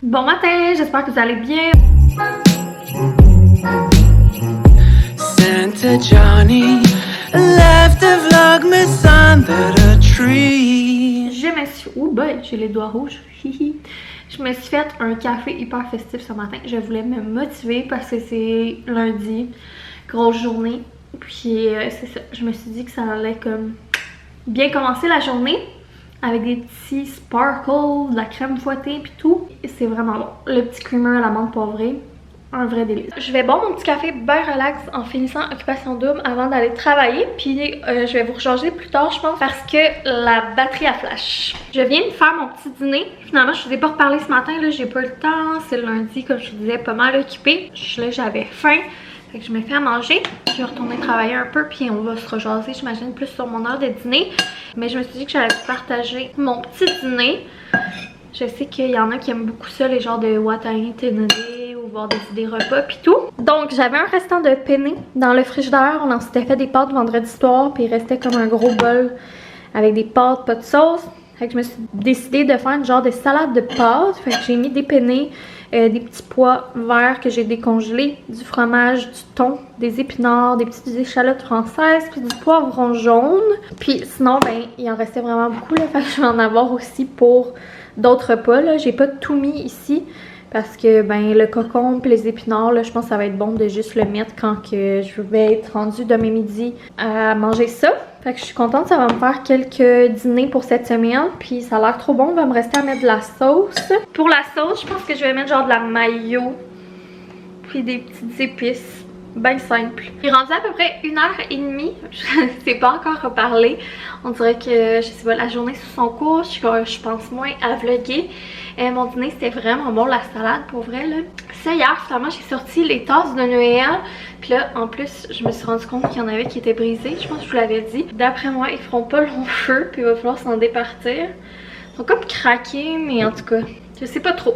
Bon matin, j'espère que vous allez bien. Santa Johnny left a vlogmas under the tree. Je me suis... Oh boy, j'ai les doigts rouges. Je me suis fait un café hyper festif ce matin. Je voulais me motiver parce que c'est lundi, grosse journée. Puis c'est ça, je me suis dit que ça allait comme bien commencer la journée avec des petits sparkles, de la crème fouettée puis tout. C'est vraiment bon. Le petit creamer à l'amande poivrée, un vrai délice. Je vais boire mon petit café bien relax en finissant Occupation Double avant d'aller travailler. Puis je vais vous rejoindre plus tard, je pense, parce que la batterie a flash. Je viens de faire mon petit dîner. Finalement, je ne vous ai pas reparlé ce matin, là, j'ai pas le temps. C'est le lundi, comme je vous disais, pas mal occupée. Là, j'avais faim. Fait que je me fais à manger. Je vais retourner travailler un peu, puis on va se rejaser, j'imagine, plus sur mon heure de dîner. Mais je me suis dit que j'allais vous partager mon petit dîner. Je sais qu'il y en a qui aiment beaucoup ça, les genres de what I eat in a day, ou voir des repas puis tout. Donc j'avais un restant de penne dans le frigidaire. On s'était fait des pâtes vendredi soir, puis il restait comme un gros bol avec des pâtes, pas de sauce. Fait que je me suis décidée de faire une genre de salade de pâtes. Fait que j'ai mis des penne, des petits pois verts que j'ai décongelés, du fromage, du thon, des épinards, des petites échalotes françaises, puis du poivron jaune. Puis sinon, ben, il en restait vraiment beaucoup, là. Fait que je vais en avoir aussi pour d'autres repas, là. J'ai pas tout mis ici parce que ben le concombre et les épinards, là, je pense que ça va être bon de juste le mettre quand que je vais être rendue demain midi à manger ça. Fait que je suis contente, ça va me faire quelques dîners pour cette semaine. Puis ça a l'air trop bon, il va me rester à mettre de la sauce. Pour la sauce, je pense que je vais mettre genre de la mayo, puis des petites épices. Ben simple. Il est rendu à peu près 1h30. Je sais pas encore reparler. On dirait que, je sais pas, la journée sous son cours, je pense moins à vlogger. Mon dîner, c'était vraiment bon, la salade, pour vrai, là. Ça, hier, finalement, j'ai sorti les tasses de Noël. Puis là, en plus, je me suis rendu compte qu'il y en avait qui étaient brisées. Je pense que je vous l'avais dit. D'après moi, ils feront pas long feu, puis il va falloir s'en départir. Ils sont comme craqués, mais en tout cas, je sais pas trop.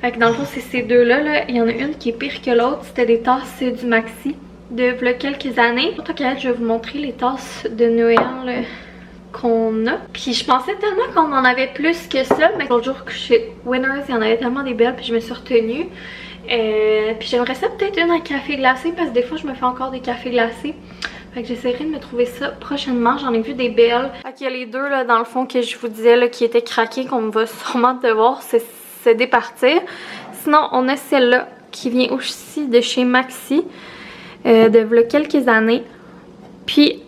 Fait que dans le fond, c'est ces deux-là. Là. Il y en a une qui est pire que l'autre. C'était des tasses du Maxi de quelques années. En tout cas, je vais vous montrer les tasses de Noël qu'on a. Puis je pensais tellement qu'on en avait plus que ça. Mais l'autre jour, chez Winners, il y en avait tellement des belles. Puis je me suis retenue. Puis j'aimerais ça peut-être une à café glacé. Parce que des fois, je me fais encore des cafés glacés. Fait que j'essaierai de me trouver ça prochainement. J'en ai vu des belles. Fait qu'il y a les deux, là, dans le fond, que je vous disais, là, qui étaient craquées, qu'on va sûrement devoir se départir. Sinon, on a celle-là qui vient aussi de chez Maxi, de quelques années. Puis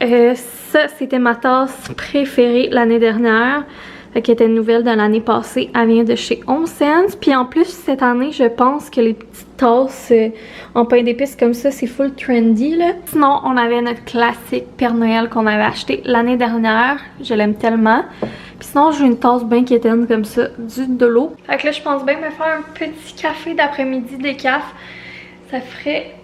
ça, c'était ma tasse préférée l'année dernière, qui était une nouvelle de l'année passée. Elle vient de chez Home Sense. Puis en plus, cette année, je pense que les petites tasses en pain d'épices comme ça, c'est full trendy, là. Sinon, on avait notre classique Père Noël qu'on avait acheté l'année dernière. Je l'aime tellement. Puis sinon, j'ai une tasse bien quétaine comme ça, de l'eau. Fait que là, je pense bien me faire un petit café d'après-midi décaf. Ça ferait...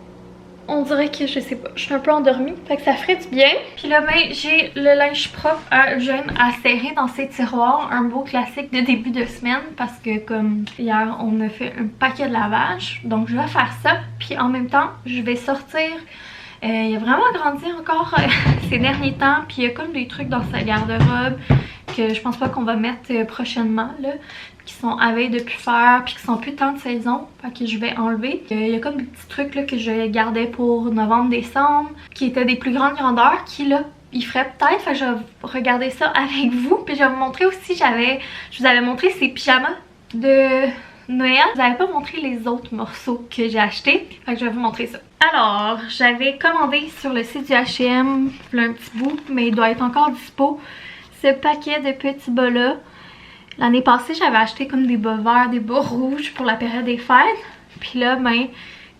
On dirait que, je sais pas, je suis un peu endormie. Fait que ça ferait du bien. Puis là, ben, j'ai le linge propre à jeune à serrer dans ces tiroirs. Un beau classique de début de semaine. Parce que comme hier, on a fait un paquet de lavage. Donc, je vais faire ça. Puis en même temps, je vais sortir... il a vraiment grandi encore ces derniers temps. Puis il y a comme des trucs dans sa garde-robe que je pense pas qu'on va mettre prochainement, là, qui sont à veille de plus faire, puis qui sont plus tant de saison, fait que je vais enlever. Il y a comme des petits trucs là, que je gardais pour novembre-décembre, qui étaient des plus grandes grandeurs, qui là, il ferait peut-être, fait que je vais regarder ça avec vous. Puis je vais vous montrer aussi, je vous avais montré ces pyjamas de Noël. Je vous avais pas montré les autres morceaux que j'ai achetés, fait que je vais vous montrer ça. Alors, j'avais commandé sur le site du H&M, un petit bout, mais il doit être encore dispo, ce paquet de petits bas là. L'année passée, j'avais acheté comme des bas verts, des bas rouges pour la période des fêtes. Puis là, ben,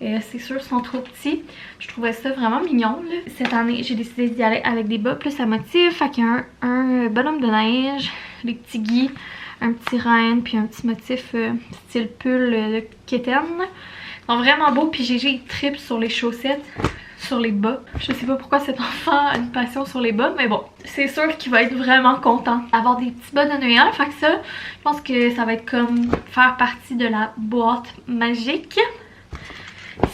c'est sûr, ils sont trop petits. Je trouvais ça vraiment mignon, là. Cette année, j'ai décidé d'y aller avec des bas plus à motif. Fait qu'il y a un bonhomme de neige, des petits gui, un petit renne, puis un petit motif style pull de kitten. Ils sont vraiment beaux, puis Gégé tripe sur les chaussettes, sur les bas. Je sais pas pourquoi cet enfant a une passion sur les bas, mais bon, c'est sûr qu'il va être vraiment content d'avoir des petits bas de Noël. Fait que ça, je pense que ça va être comme faire partie de la boîte magique.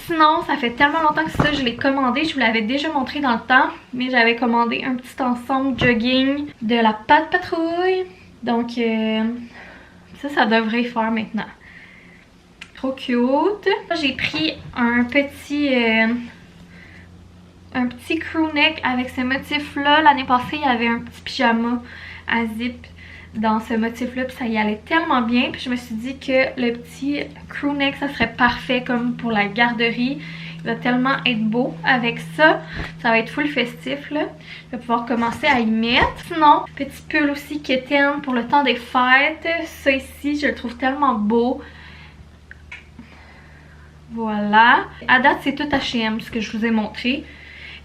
Sinon, ça fait tellement longtemps que ça, je l'ai commandé. Je vous l'avais déjà montré dans le temps, mais j'avais commandé un petit ensemble jogging de la Pat Patrouille. Donc, ça devrait faire maintenant. trop cute. J'ai pris un petit crew neck avec ce motif là. L'année passée il y avait un petit pyjama à zip dans ce motif là, puis ça y allait tellement bien, puis je me suis dit que le petit crew neck ça serait parfait comme pour la garderie. Il va tellement être beau avec ça. Ça va être full festif là. Je vais pouvoir commencer à y mettre. Sinon, petit pull aussi kitten pour le temps des fêtes. Ça ici, je le trouve tellement beau. Voilà. À date, c'est tout H&M ce que je vous ai montré.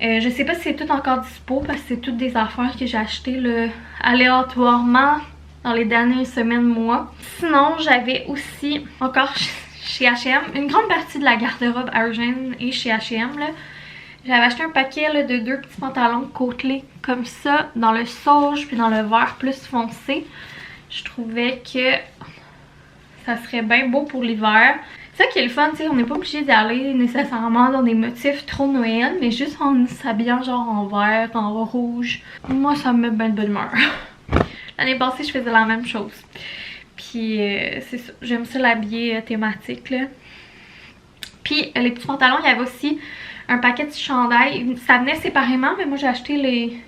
Je sais pas si c'est tout encore dispo parce que c'est toutes des affaires que j'ai achetées là, aléatoirement dans les dernières semaines, mois. Sinon, j'avais aussi encore chez H&M une grande partie de la garde-robe Argène et chez H&M là. J'avais acheté un paquet là, de 2 petits pantalons côtelés comme ça dans le sauge puis dans le vert plus foncé. Je trouvais que ça serait bien beau pour l'hiver. C'est ça qui est le fun, tu sais, on n'est pas obligé d'aller nécessairement dans des motifs trop Noël, mais juste en s'habillant genre en vert, en rouge. Moi, ça me met bien de bonne humeur. L'année passée, je faisais la même chose. Puis, c'est ça, j'aime ça l'habiller thématique, là. Puis, les petits pantalons, il y avait aussi un paquet de chandails. Ça venait séparément, mais moi, j'ai acheté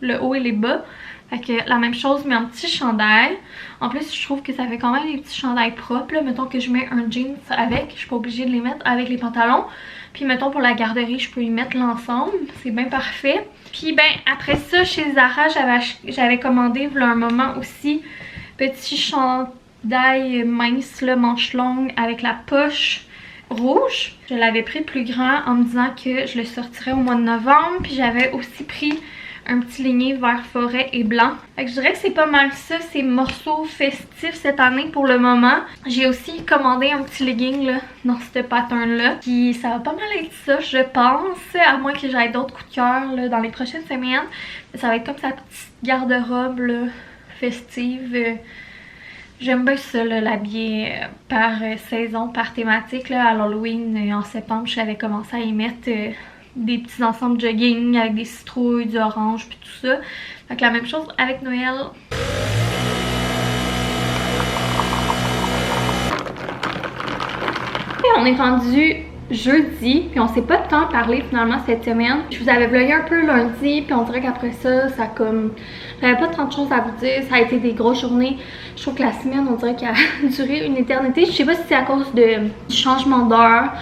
le haut et les bas. Fait que la même chose, mais en petit chandail. En plus, je trouve que ça fait quand même des petits chandails propres. Là. Mettons que je mets un jeans avec, je suis pas obligée de les mettre avec les pantalons. Puis mettons pour la garderie, je peux y mettre l'ensemble. C'est bien parfait. Puis ben après ça, chez Zara, j'avais commandé il y a un moment aussi petit chandail mince, là, manche longue avec la poche rouge. Je l'avais pris plus grand en me disant que je le sortirais au mois de novembre. Puis j'avais aussi pris un petit ligné vert forêt et blanc. Fait que je dirais que c'est pas mal ça, ces morceaux festifs cette année pour le moment. J'ai aussi commandé un petit legging là, dans ce pattern-là. Puis ça va pas mal être ça, je pense. À moins que j'aille d'autres coups de cœur là, dans les prochaines semaines. Ça va être comme sa petite garde-robe là, festive. J'aime bien ça, l'habiller par saison, par thématique. Là, à l'Halloween, en septembre, j'avais commencé à y mettre des petits ensembles jogging avec des citrouilles, du orange puis tout ça. Fait que la même chose avec Noël. Et on est rendu jeudi, puis on s'est pas tant parlé finalement cette semaine. Je vous avais vlogué un peu lundi, puis on dirait qu'après ça, j'avais pas tant de choses à vous dire. Ça a été des grosses journées. Je trouve que la semaine, on dirait qu'elle a duré une éternité. Je sais pas si c'est à cause du changement d'heure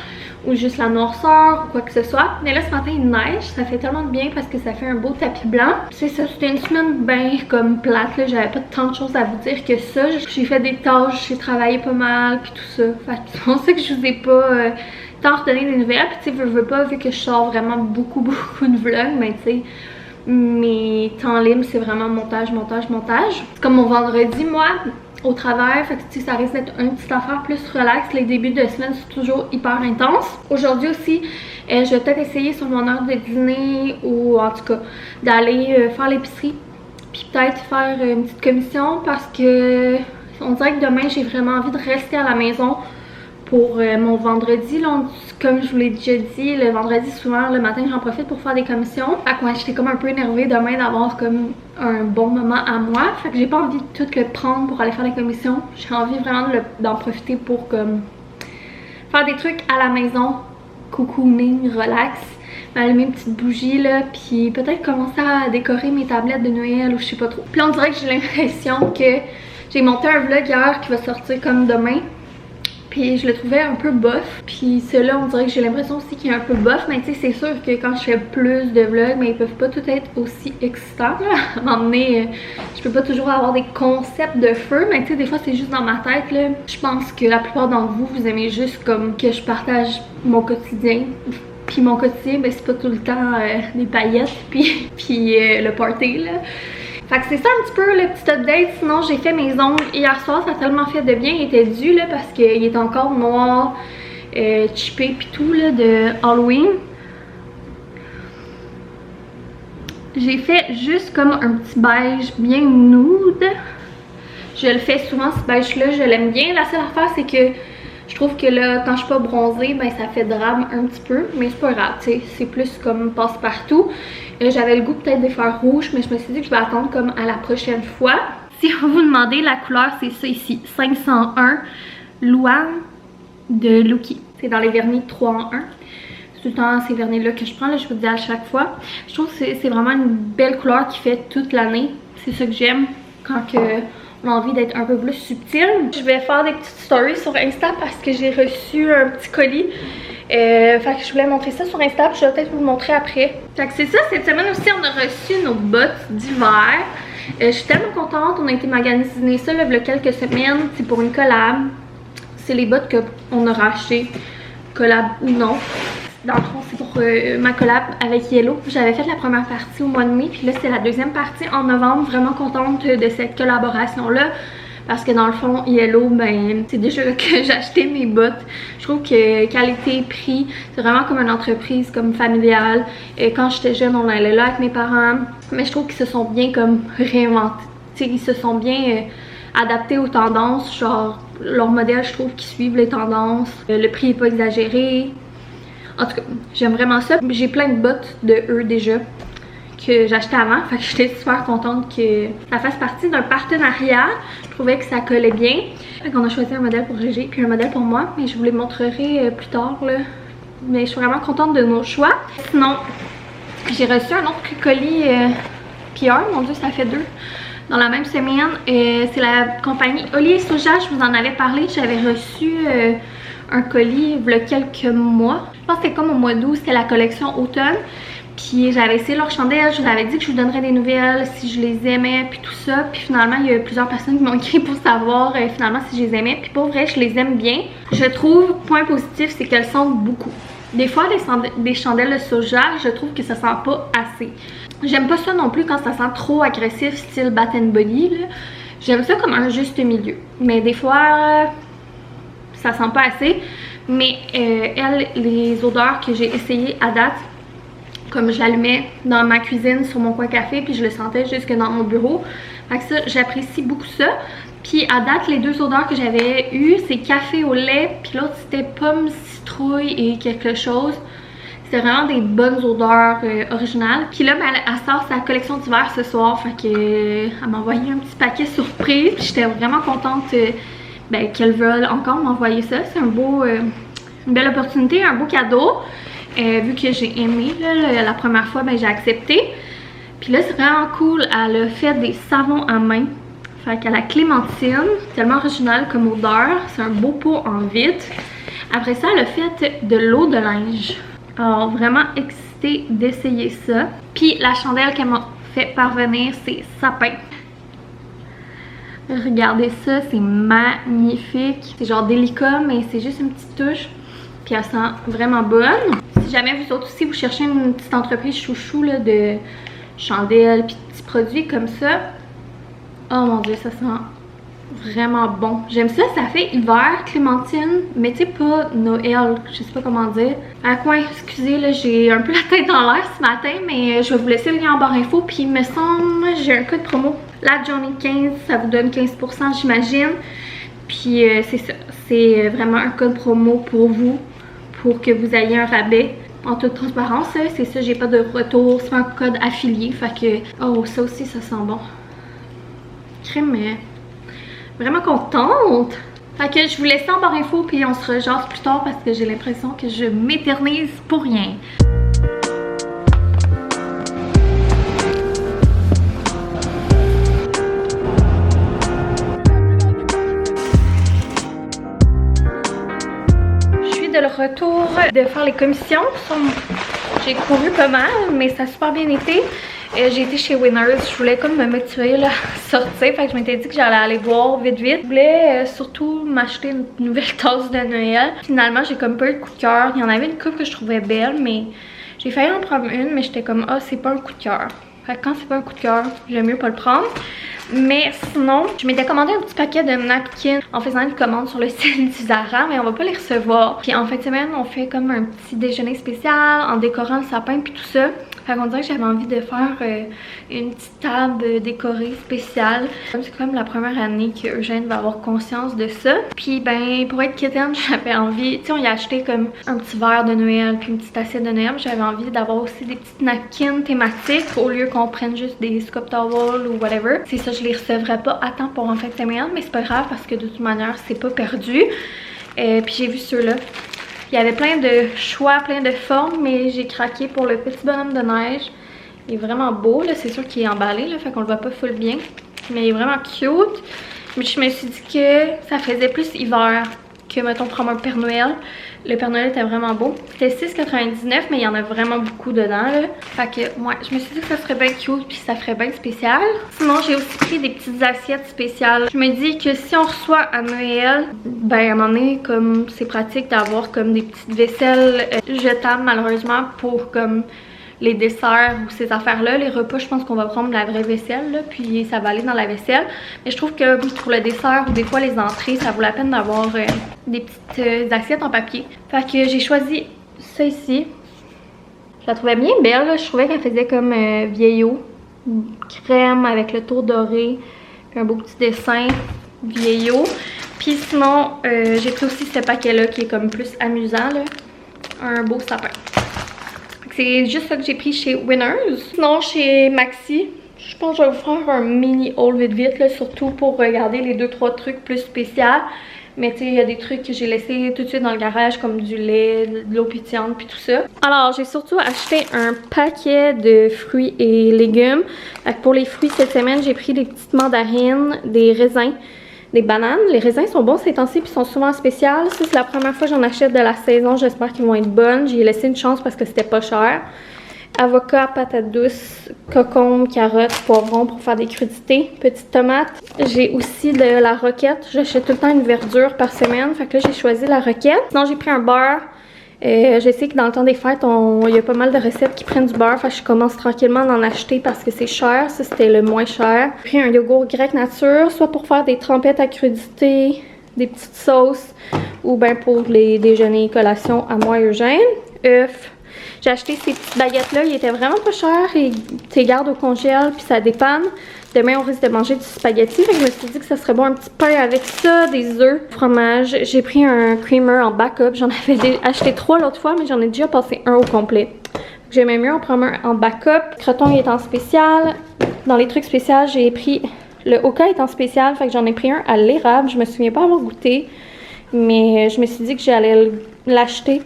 ou juste la noirceur ou quoi que ce soit. Mais là, ce matin, il neige. Ça fait tellement de bien parce que ça fait un beau tapis blanc. C'est ça, c'était une semaine bien comme plate. J'avais pas tant de choses à vous dire que ça. J'ai fait des tâches, j'ai travaillé pas mal, puis tout ça. Fait que c'est pour ça que je vous ai pas tant redonné des nouvelles. Puis tu sais, veux pas, vu que je sors vraiment beaucoup de vlogs, mais tu sais, mes temps libres, c'est vraiment montage. C'est comme mon vendredi, moi, au travers, fait que tu sais, ça risque d'être une petite affaire plus relax. Les débuts de semaine sont toujours hyper intenses. Aujourd'hui aussi, je vais peut-être essayer sur mon heure de dîner ou en tout cas d'aller faire l'épicerie. Puis peut-être faire une petite commission parce que on dirait que demain j'ai vraiment envie de rester à la maison pour mon vendredi. Là, comme je vous l'ai déjà dit, le vendredi souvent le matin j'en profite pour faire des commissions. Fait que ouais, j'étais comme un peu énervée demain d'avoir comme un bon moment à moi. Fait que j'ai pas envie de tout le prendre pour aller faire des commissions. J'ai envie vraiment d'en profiter pour comme faire des trucs à la maison, cocooning, relax, m'allumer une petite bougie là, puis peut-être commencer à décorer mes tablettes de Noël ou je sais pas trop. Puis là on dirait que j'ai l'impression que j'ai monté un vlog hier qui va sortir comme demain. Puis je le trouvais un peu bof. Puis celui-là, on dirait que j'ai l'impression aussi qu'il est un peu bof. Mais tu sais, c'est sûr que quand je fais plus de vlogs, mais ils peuvent pas tous être aussi excitants. Là. À un moment donné, je peux pas toujours avoir des concepts de feu. Mais tu sais, des fois, c'est juste dans ma tête. Là. Je pense que la plupart d'entre vous, vous aimez juste comme que je partage mon quotidien. Puis mon quotidien, ben, c'est pas tout le temps des paillettes. Puis le party, là. Fait que c'est ça un petit peu le petit update. Sinon j'ai fait mes ongles hier soir, ça a tellement fait de bien. Il était dû là parce qu'il est encore noir, chippé pis tout là de Halloween. J'ai fait juste comme un petit beige bien nude. Je le fais souvent ce beige là, je l'aime bien. La seule affaire c'est que je trouve que là, quand je suis pas bronzée, ben ça fait drame un petit peu. Mais c'est pas grave, tu sais, c'est plus comme passe-partout. J'avais le goût peut-être de faire rouge, mais je me suis dit que je vais attendre comme à la prochaine fois. Si vous vous demandez, la couleur c'est ça ici, 501 Luan de Lookie. C'est dans les vernis 3 en 1. C'est tout le temps ces vernis-là que je prends, là, je vous dis à chaque fois. Je trouve que c'est vraiment une belle couleur qui fait toute l'année. C'est ça que j'aime quand on a envie d'être un peu plus subtil. Je vais faire des petites stories sur Insta parce que j'ai reçu un petit colis. Fait que je voulais montrer ça sur Insta, puis je vais peut-être vous le montrer après. Fait que c'est ça, cette semaine aussi on a reçu nos bottes d'hiver. Je suis tellement contente, on a été magasiner ça là, il y a quelques semaines, c'est pour une collab. C'est les bottes qu'on a rachetées, collab ou non. Dans le fond, c'est pour ma collab avec Yellow. J'avais fait la première partie au mois de mai, puis là c'est la deuxième partie en novembre. Vraiment contente de cette collaboration-là. Parce que dans le fond, Yellow, ben, c'est déjà là que j'ai acheté mes bottes. Je trouve que qualité-prix, c'est vraiment comme une entreprise comme familiale. Et quand j'étais jeune, on allait là avec mes parents. Mais je trouve qu'ils se sont bien comme réinventés. T'sais, ils se sont bien adaptés aux tendances. Genre, leurs modèles, je trouve qu'ils suivent les tendances. Le prix n'est pas exagéré. En tout cas, j'aime vraiment ça. J'ai plein de bottes de eux déjà que j'achetais avant, fait que j'étais super contente que ça fasse partie d'un partenariat. Je trouvais que ça collait bien. Fait qu'on a choisi un modèle pour Gégé puis un modèle pour moi, mais je vous les montrerai plus tard là. Mais je suis vraiment contente de nos choix. Sinon, j'ai reçu un autre colis PR, mon dieu ça fait 2 dans la même semaine. C'est la compagnie Oli et Soja, je vous en avais parlé, j'avais reçu un colis il y a quelques mois. Je pense que c'était comme au mois d'août, c'était la collection automne. Puis j'avais essayé leurs chandelles, je vous avais dit que je vous donnerais des nouvelles si je les aimais puis tout ça. Puis finalement il y a plusieurs personnes qui m'ont écrit pour savoir finalement si je les aimais. Puis pour vrai je les aime bien. Je trouve, point positif, c'est qu'elles sentent beaucoup. Des fois des chandelles de soja, je trouve que ça sent pas assez. J'aime pas ça non plus quand ça sent trop agressif style Bath & Body là. J'aime ça comme un juste milieu. Mais des fois ça sent pas assez. Mais elles, les odeurs que j'ai essayées à date, comme je l'allumais dans ma cuisine sur mon coin café puis je le sentais jusque dans mon bureau. Fait que ça, j'apprécie beaucoup ça. Puis à date, les 2 odeurs que j'avais eues, c'est café au lait puis l'autre c'était pomme, citrouille et quelque chose. C'était vraiment des bonnes odeurs originales. Puis là, ben, elle sort sa collection d'hiver ce soir. Fait que elle m'a envoyé un petit paquet surprise. Puis j'étais vraiment contente ben, qu'elle veuille encore m'envoyer ça. C'est un beau, une belle opportunité, un beau cadeau. Vu que j'ai aimé là, la première fois, ben, j'ai accepté. Puis là c'est vraiment cool, elle a fait des savons à main. Fait qu'à la clémentine, tellement original comme odeur. C'est un beau pot en vitre. Après ça, elle a fait de l'eau de linge. Alors vraiment excitée d'essayer ça. Puis la chandelle qu'elle m'a fait parvenir, c'est sapin. Regardez ça, c'est magnifique. C'est genre délicat, mais c'est juste une petite touche. Puis elle sent vraiment bonne. Si jamais vous autres aussi vous cherchez une petite entreprise chouchou là, de chandelles puis de petits produits comme ça. Oh mon dieu, ça sent vraiment bon. J'aime ça, ça fait hiver, clémentine, mais tu sais pas Noël, je sais pas comment dire. À quoi, excusez là, j'ai un peu la tête dans l'air ce matin, mais je vais vous laisser le lien en barre info. Puis il me semble, j'ai un code promo, la Johnny 15, ça vous donne 15% j'imagine. Puis c'est ça, c'est vraiment un code promo pour vous, pour que vous ayez un rabais. En toute transparence, c'est ça, j'ai pas de retour, c'est un code affilié, fait que... Oh, ça aussi, ça sent bon. Crème, mais... Vraiment contente! Fait que je vous laisse en barre info, puis on se rejase plus tard parce que j'ai l'impression que je m'éternise pour rien. Le retour de faire les commissions. J'ai couru pas mal, mais ça a super bien été. J'ai été chez Winners, je voulais comme me motiver là, à sortir, fait que je m'étais dit que j'allais aller voir vite. Je voulais surtout m'acheter une nouvelle tasse de Noël. Finalement, j'ai comme pas eu de coup de cœur. Il y en avait une couple que je trouvais belle, mais j'ai failli en prendre une, mais j'étais comme ah, c'est pas un coup de cœur. Fait que quand c'est pas un coup de cœur, j'aime mieux pas le prendre. Mais sinon, je m'étais commandé un petit paquet de napkins en faisant une commande sur le site du Zara, mais on va pas les recevoir. Puis en fin de semaine, on fait comme un petit déjeuner spécial en décorant le sapin puis tout ça. Fait qu'on dirait que j'avais envie de faire une petite table décorée spéciale. C'est comme la première année que Eugène va avoir conscience de ça. Puis ben, pour être quétaine, j'avais envie, tu sais, on y a acheté comme un petit verre de Noël puis une petite assiette de Noël. J'avais envie d'avoir aussi des petites napkins thématiques au lieu qu'on prenne juste des Scop Towels ou whatever. C'est ça, je les recevrai pas à temps pour en fin de semaine, mais c'est pas grave parce que de toute manière, c'est pas perdu. Puis j'ai vu ceux-là. Il y avait plein de choix, plein de formes, mais j'ai craqué pour le petit bonhomme de neige. Il est vraiment beau, là. C'est sûr qu'il est emballé, là, fait qu'on le voit pas full bien. Mais il est vraiment cute. Mais je me suis dit que ça faisait plus hiver que, mettons, prendre un Père Noël. Le Père Noël était vraiment beau. C'était 6,99, mais il y en a vraiment beaucoup dedans, là. Fait que, ouais, je me suis dit que ça serait bien cute, puis ça ferait bien spécial. Sinon, j'ai aussi pris des petites assiettes spéciales. Je me dis que si on reçoit à Noël, ben, à un moment donné, comme, c'est pratique d'avoir comme des petites vaisselles jetables, malheureusement, pour, comme, les desserts ou ces affaires-là. Les repas, je pense qu'on va prendre la vraie vaisselle, là, puis ça va aller dans la vaisselle. Mais je trouve que pour le dessert ou des fois les entrées, ça vaut la peine d'avoir des petites assiettes en papier. Fait que j'ai choisi ça ici. Je la trouvais bien belle, là. Je trouvais qu'elle faisait comme vieillot, crème avec le tour doré, puis un beau petit dessin vieillot. Puis sinon, j'ai pris aussi ce paquet-là qui est comme plus amusant, là. Un beau sapin. C'est juste ça que j'ai pris chez Winners. Sinon, chez Maxi, je pense que je vais vous faire un mini haul vite là, surtout pour regarder les 2-3 trucs plus spéciaux. Mais tu sais, il y a des trucs que j'ai laissés tout de suite dans le garage, comme du lait, de l'eau pétillante, puis tout ça. Alors, j'ai surtout acheté un paquet de fruits et légumes. Pour les fruits, cette semaine, j'ai pris des petites mandarines, des raisins, des bananes. Les raisins sont bons ces temps-ci puis sont souvent en spécial. Ça, c'est la première fois que j'en achète de la saison. J'espère qu'ils vont être bonnes. J'ai laissé une chance parce que c'était pas cher. Avocat, patates douces, concombre, carottes, poivrons pour faire des crudités. Petites tomates. J'ai aussi de la roquette. J'achète tout le temps une verdure par semaine. Fait que là, j'ai choisi la roquette. Sinon, j'ai pris un beurre. Je sais que dans le temps des fêtes, il y a pas mal de recettes qui prennent du beurre. Fait que je commence tranquillement à en acheter parce que c'est cher. Ça, c'était le moins cher. J'ai pris un yogourt grec nature, soit pour faire des trempettes à crudité, des petites sauces, ou bien pour les déjeuners et collations à moi et Eugène. Œufs. J'ai acheté ces petites baguettes-là. Ils étaient vraiment pas chers. Et tu les gardes au congèle puis ça dépanne. Demain, on risque de manger du spaghetti. Fait que je me suis dit que ça serait bon un petit pain avec ça, des œufs, fromage. J'ai pris un creamer en backup. J'en avais acheté 3 l'autre fois, mais j'en ai déjà passé un au complet. J'aimais mieux en prendre un en backup. Croton est en spécial. Dans les trucs spéciaux, j'ai pris le Oka est en spécial. Fait que j'en ai pris un à l'érable. Je me souviens pas avoir goûté, mais je me suis dit que j'allais l'acheter.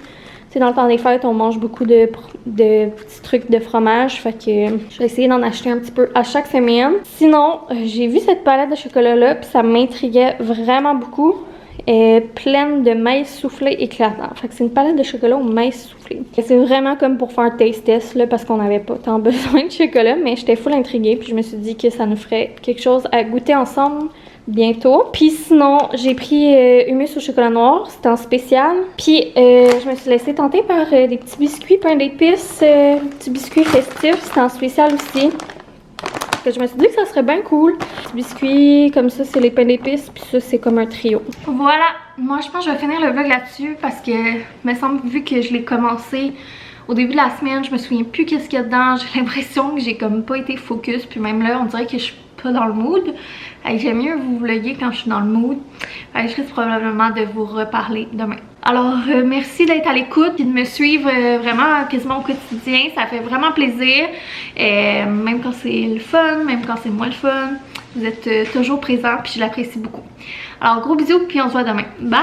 Tu sais, dans le temps des fêtes, on mange beaucoup de petits trucs de fromage. Fait que je vais essayer d'en acheter un petit peu à chaque semaine. Sinon, j'ai vu cette palette de chocolat-là, puis ça m'intriguait vraiment beaucoup. Elle est pleine de maïs soufflé éclatant. Fait que c'est une palette de chocolat au maïs soufflé. C'est vraiment comme pour faire un taste test, là, parce qu'on n'avait pas tant besoin de chocolat. Mais j'étais full intriguée, puis je me suis dit que ça nous ferait quelque chose à goûter ensemble bientôt. Puis sinon, j'ai pris hummus au chocolat noir, c'était en spécial. Puis je me suis laissée tenter par des petits biscuits pain d'épices, petits biscuits festifs, c'était en spécial aussi. Que je me suis dit que ça serait bien cool. Petits biscuits, comme ça c'est les pains d'épices, puis ça c'est comme un trio. Voilà, moi je pense que je vais finir le vlog là-dessus parce que, me semble, vu que je l'ai commencé au début de la semaine, je me souviens plus qu'est-ce qu'il y a dedans. J'ai l'impression que j'ai comme pas été focus, puis même là on dirait que je suis pas dans le mood. J'aime mieux vous vlogger quand je suis dans le mood. Je risque probablement de vous reparler demain. Alors merci d'être à l'écoute et de me suivre vraiment quasiment au quotidien. Ça fait vraiment plaisir. Même quand c'est le fun, même quand c'est moins le fun. Vous êtes toujours présents puis je l'apprécie beaucoup. Alors gros bisous puis on se voit demain. Bye!